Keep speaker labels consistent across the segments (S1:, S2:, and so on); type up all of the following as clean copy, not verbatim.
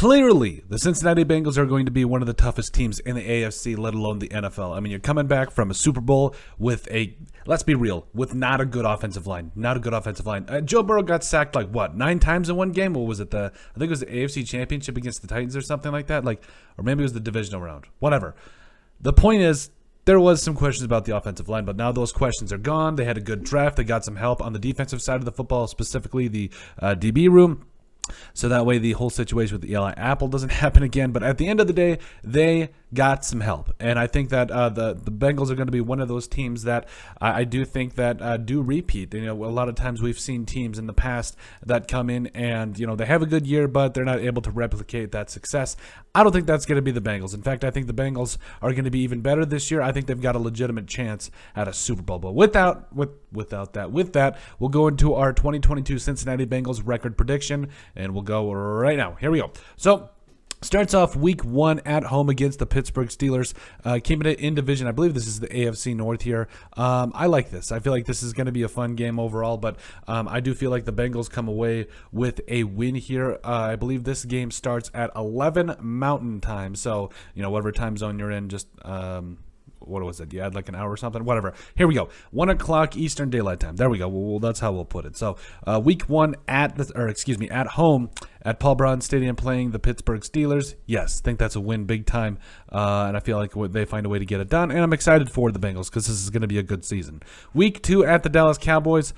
S1: Clearly, the Cincinnati Bengals are going to be one of the toughest teams in the AFC, let alone the NFL. I mean, you're coming back from a Super Bowl with let's be real, with not a good offensive line. Joe Burrow got sacked 9 times in one game? Or was it I think it was the AFC Championship against the Titans or something like that? Or maybe it was the divisional round. Whatever. The point is, there was some questions about the offensive line, but now those questions are gone. They had a good draft. They got some help on the defensive side of the football, specifically the DB room. So that way the whole situation with the Eli Apple doesn't happen again. But at the end of the day, they got some help. And I think that the Bengals are going to be one of those teams that I do think that do repeat. A lot of times we've seen teams in the past that come in and, they have a good year, but they're not able to replicate that success. I don't think that's going to be the Bengals. In fact, I think the Bengals are going to be even better this year. I think they've got a legitimate chance at a Super Bowl. But with that, we'll go into our 2022 Cincinnati Bengals record prediction. And we'll go right now. Here we go. So, starts off week 1 at home against the Pittsburgh Steelers. Came in division. I believe this is the AFC North here. I like this. I feel like this is going to be a fun game overall, but I do feel like the Bengals come away with a win here. I believe this game starts at 11 Mountain Time. So, whatever time zone you're in, just... what was it? You had an hour or something? Whatever. Here we go. 1 o'clock Eastern Daylight Time. There we go. Well, that's how we'll put it. So, week 1 at home at Paul Brown Stadium playing the Pittsburgh Steelers. Yes, think that's a win big time. And I feel like they find a way to get it done. And I'm excited for the Bengals because this is going to be a good season. Week 2 at the Dallas Cowboys.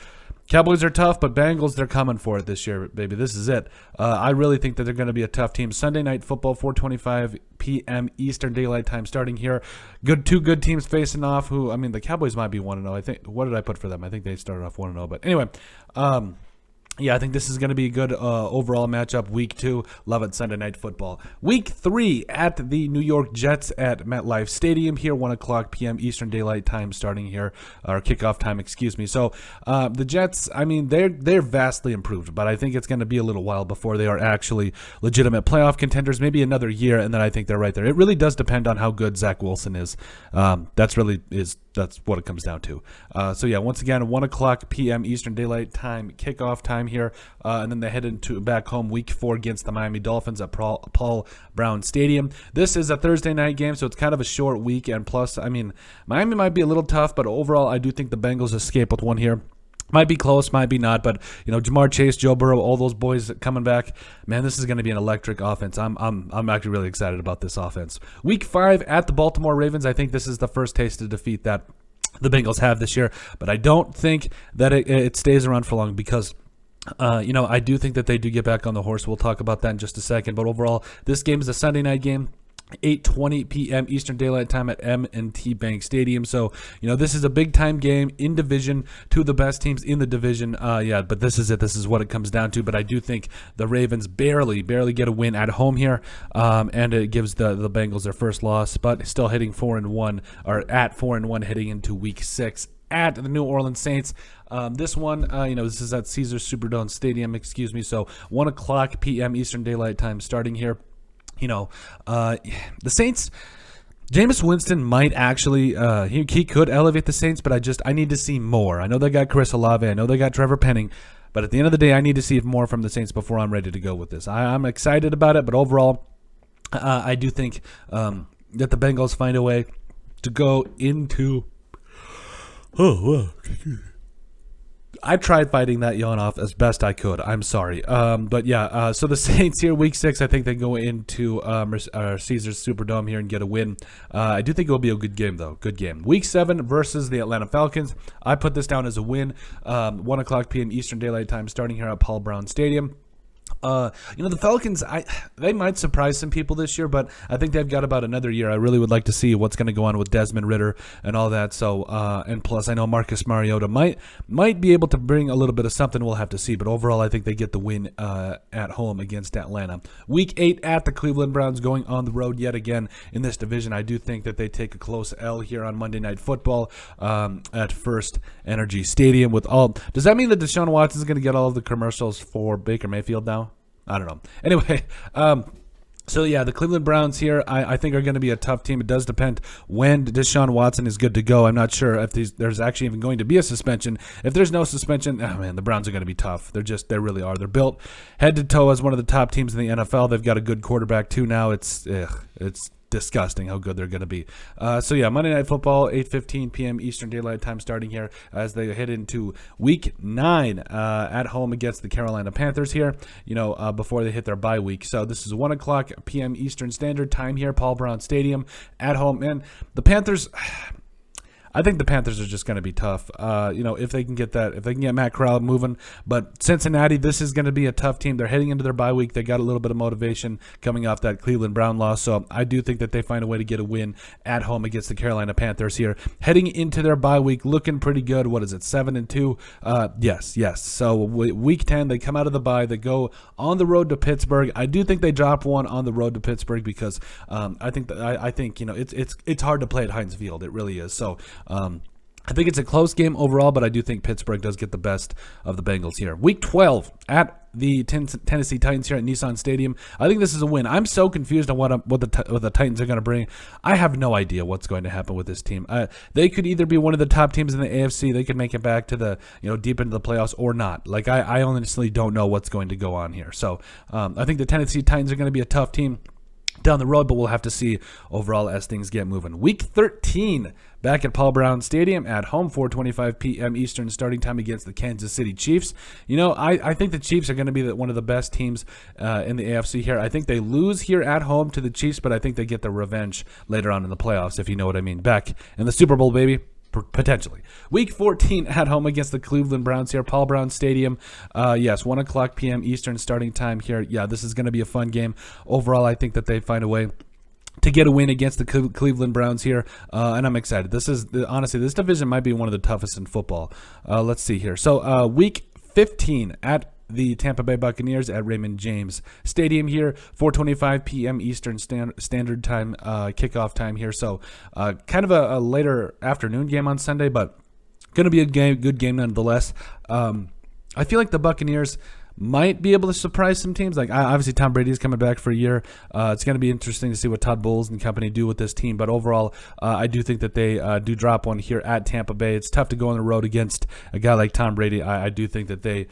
S1: Cowboys are tough, but Bengals, they're coming for it this year, baby. This is it. I really think that they're going to be a tough team. Sunday Night Football, 4:25 p.m. Eastern Daylight Time starting here. Two good teams facing off the Cowboys might be 1-0. I think, what did I put for them? I think they started off 1-0. But anyway, yeah, I think this is going to be a good overall matchup. Week 2, love it, Sunday Night Football. Week 3 at the New York Jets at MetLife Stadium here, 1 o'clock p.m. Eastern Daylight Time starting here, or kickoff time, excuse me. So the Jets, they're vastly improved, but I think it's going to be a little while before they are actually legitimate playoff contenders, maybe another year, and then I think they're right there. It really does depend on how good Zach Wilson is. That's what it comes down to. So yeah, once again, 1 o'clock p.m. Eastern Daylight Time, kickoff time here, and then they head into back home week 4 against the Miami Dolphins at Paul Brown Stadium. This is a Thursday night game, so it's kind of a short week, and plus, Miami might be a little tough, but overall, I do think the Bengals escape with one here. Might be close, might be not, but Jamar Chase, Joe Burrow, all those boys coming back. Man, this is going to be an electric offense. I'm actually really excited about this offense. Week 5 at the Baltimore Ravens. I think this is the first taste of defeat that the Bengals have this year, but I don't think that it stays around for long because I do think that they do get back on the horse. We'll talk about that in just a second, but overall, this game is a Sunday night game. 8:20 p.m. Eastern Daylight Time at M&T Bank Stadium. So, this is a big-time game in division, two of the best teams in the division. But this is it. This is what it comes down to. But I do think the Ravens barely get a win at home here, and it gives the Bengals their first loss, but still hitting 4-1, or at 4-1 heading into Week 6 at the New Orleans Saints. This one, this is at Caesars Superdome Stadium, so 1 o'clock p.m. Eastern Daylight Time starting here. The Saints, Jameis Winston might actually, he could elevate the Saints, but I need to see more. I know they got Chris Olave. I know they got Trevor Penning, but at the end of the day, I need to see more from the Saints before I'm ready to go with this. I'm excited about it, but overall, I do think that the Bengals find a way to go into... I tried fighting that yawn off as best I could. I'm sorry. So the Saints here, Week 6, I think they go into Caesars Superdome here and get a win. I do think it will be a good game, though. Good game. Week 7 versus the Atlanta Falcons. I put this down as a win. 1 o'clock p.m. Eastern Daylight Time starting here at Paul Brown Stadium. The Falcons, they might surprise some people this year, but I think they've got about another year. I really would like to see what's going to go on with Desmond Ridder and all that. So, and plus, I know Marcus Mariota might be able to bring a little bit of something. We'll have to see. But overall, I think they get the win at home against Atlanta. Week 8 at the Cleveland Browns, going on the road yet again in this division. I do think that they take a close L here on Monday Night Football at First Energy Stadium. Does that mean that Deshaun Watson is going to get all of the commercials for Baker Mayfield now? I don't know. Anyway, So, yeah, the Cleveland Browns here, I think, are going to be a tough team. It does depend when Deshaun Watson is good to go. I'm not sure if there's actually even going to be a suspension. If there's no suspension, oh, man, the Browns are going to be tough. They really are. They're built head to toe as one of the top teams in the NFL. They've got a good quarterback, too, now. It's disgusting how good they're going to be. So, yeah, Monday Night Football, 8:15 p.m. Eastern Daylight Time starting here as they head into Week 9 at home against the Carolina Panthers here, before they hit their bye week. So this is 1 o'clock p.m. Eastern Standard Time here, Paul Brown Stadium at home. Man, the Panthers... I think the Panthers are just going to be tough, if they can get Matt Corral moving. But Cincinnati, this is going to be a tough team. They're heading into their bye week. They got a little bit of motivation coming off that Cleveland Brown loss. So I do think that they find a way to get a win at home against the Carolina Panthers here. Heading into their bye week, looking pretty good. What is it, 7-2? Yes. So week 10, they come out of the bye. They go on the road to Pittsburgh. I do think they drop one on the road to Pittsburgh because I think it's hard to play at Heinz Field. It really is. So. I think it's a close game overall, but I do think Pittsburgh does get the best of the Bengals here. Week 12 at the Tennessee Titans here at Nissan Stadium. I think this is a win. I'm so confused on what the Titans are going to bring. I have no idea what's going to happen with this team. They could either be one of the top teams in the AFC. They could make it back to the deep into the playoffs or not. Like I honestly don't know what's going to go on here. So I think the Tennessee Titans are going to be a tough team down the road, but we'll have to see overall as things get moving. Week 13, back at Paul Brown Stadium at home, 4:25 p.m. Eastern starting time against the Kansas City Chiefs. I think the Chiefs are going to be one of the best teams in the AFC here. I think they lose here at home to the Chiefs, but I think they get their revenge later on in the playoffs, if you know what I mean. Back in the Super Bowl, baby. Potentially. Week 14 at home against the Cleveland Browns here, Paul Brown Stadium. 1 o'clock p.m. Eastern starting time here. Yeah, this is going to be a fun game. Overall, I think that they find a way to get a win against the Cleveland Browns here, and I'm excited. Honestly, this division might be one of the toughest in football. Let's see here. So, Week 15 at the Tampa Bay Buccaneers at Raymond James Stadium here, 4:25 p.m. Eastern Standard Time, kickoff time here. So kind of a later afternoon game on Sunday, but going to be a good game nonetheless. I feel like the Buccaneers might be able to surprise some teams. Like obviously Tom Brady is coming back for a year. It's going to be interesting to see what Todd Bowles and company do with this team. But overall, I do think that they do drop one here at Tampa Bay. It's tough to go on the road against a guy like Tom Brady. I do think that they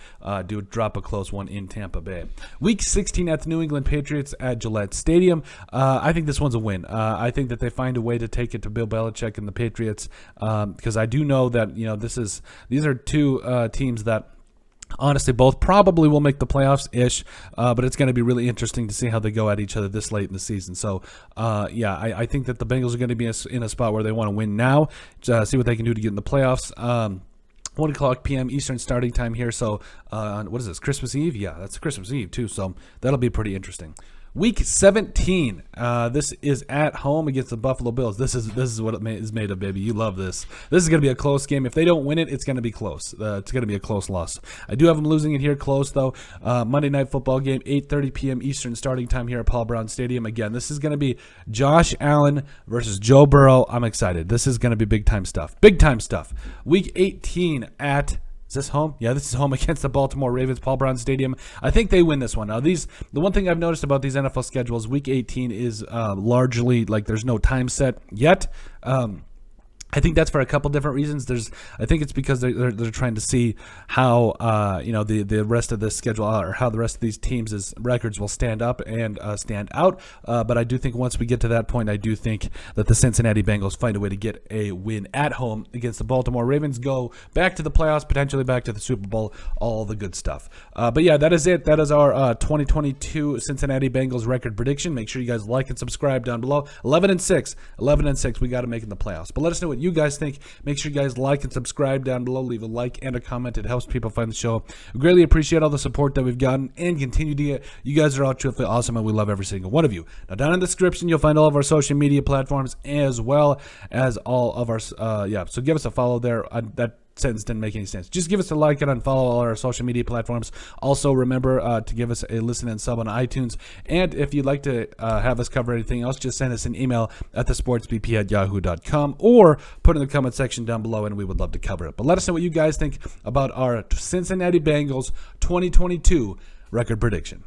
S1: do drop a close one in Tampa Bay. Week 16 at the New England Patriots at Gillette Stadium. I think this one's a win. I think that they find a way to take it to Bill Belichick and the Patriots because I do know that these are two teams that honestly both probably will make the playoffs-ish, but it's going to be really interesting to see how they go at each other this late in the season. So, I think that the Bengals are going to be in a spot where they want to win now, see what they can do to get in the playoffs. 1 o'clock p.m. Eastern starting time here. So, what is this, Christmas Eve? Yeah, that's Christmas Eve, too, so that'll be pretty interesting. Week 17. This is at home against the Buffalo Bills. This is what it is made of, baby. You love this. This is going to be a close game. If they don't win it, it's going to be close. It's going to be a close loss. I do have them losing it here close, though. Monday Night Football game, 8:30 p.m. Eastern starting time here at Paul Brown Stadium. Again, this is going to be Josh Allen versus Joe Burrow. I'm excited. This is going to be big-time stuff. Big-time stuff. Week 18 at... Is this home? Yeah, this is home against the Baltimore Ravens, Paul Brown Stadium. I think they win this one. Now, the one thing I've noticed about these NFL schedules, Week 18 is largely like there's no time set yet. I think that's for a couple different reasons. I think it's because they're trying to see how the rest of the schedule or how the rest of these teams' records will stand up and stand out. But I do think once we get to that point, I do think that the Cincinnati Bengals find a way to get a win at home against the Baltimore Ravens, go back to the playoffs, potentially back to the Super Bowl, all the good stuff. But yeah, that is it. That is our 2022 Cincinnati Bengals record prediction. Make sure you guys like and subscribe down below. 11-6. We got to make it in the playoffs. But let us know what you guys think. Make sure you guys like and subscribe down below. Leave a like and a comment. It helps people find the show. We greatly appreciate all the support that we've gotten and continue to get. You guys are all truthfully awesome, and we love every single one of you. Now, down in the description, you'll find all of our social media platforms as well as all of our, so give us a follow there. That sentence didn't make any sense. Just give us a like and unfollow all our social media platforms. Also, remember to give us a listen and sub on iTunes. And if you'd like to have us cover anything else, just send us an email at thesportsbp@yahoo.com or put in the comment section down below, and we would love to cover it. But let us know what you guys think about our Cincinnati Bengals 2022 record prediction.